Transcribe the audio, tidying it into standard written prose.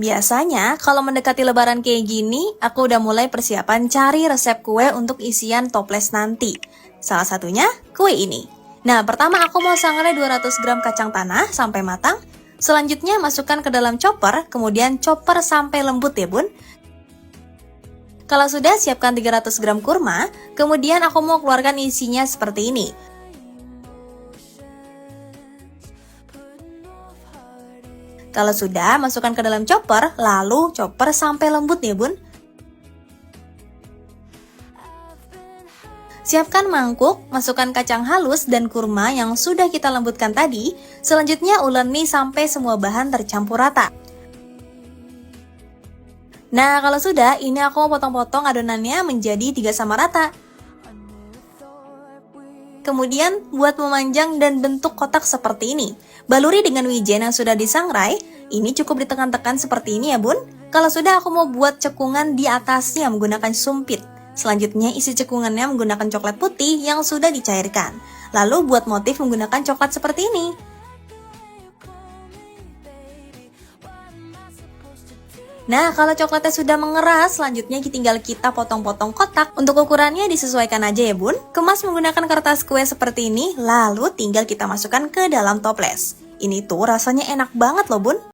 Biasanya, kalau mendekati lebaran kayak gini, aku udah mulai persiapan cari resep kue untuk isian toples nanti. Salah satunya, kue ini. Nah, pertama aku mau sangrai 200 gram kacang tanah sampai matang. Selanjutnya, masukkan ke dalam chopper, kemudian chopper sampai lembut ya bun. Kalau sudah, siapkan 300 gram kurma, kemudian aku mau keluarkan isinya seperti ini. Kalau sudah, masukkan ke dalam chopper, lalu chopper sampai lembut ya bun. Siapkan mangkuk, masukkan kacang halus dan kurma yang sudah kita lembutkan tadi. Selanjutnya uleni sampai semua bahan tercampur rata. Nah, kalau sudah, ini aku mau potong-potong adonannya menjadi 3 sama rata. Kemudian, buat memanjang dan bentuk kotak seperti ini. Baluri dengan wijen yang sudah disangrai, ini cukup ditekan-tekan seperti ini ya bun. Kalau sudah, aku mau buat cekungan di atasnya menggunakan sumpit. Selanjutnya, isi cekungannya menggunakan coklat putih yang sudah dicairkan. Lalu buat motif menggunakan coklat seperti ini. Nah, kalau coklatnya sudah mengeras, selanjutnya tinggal kita potong-potong kotak. Untuk ukurannya disesuaikan aja ya bun. Kemas menggunakan kertas kue seperti ini, lalu tinggal kita masukkan ke dalam toples. Ini tuh rasanya enak banget loh bun.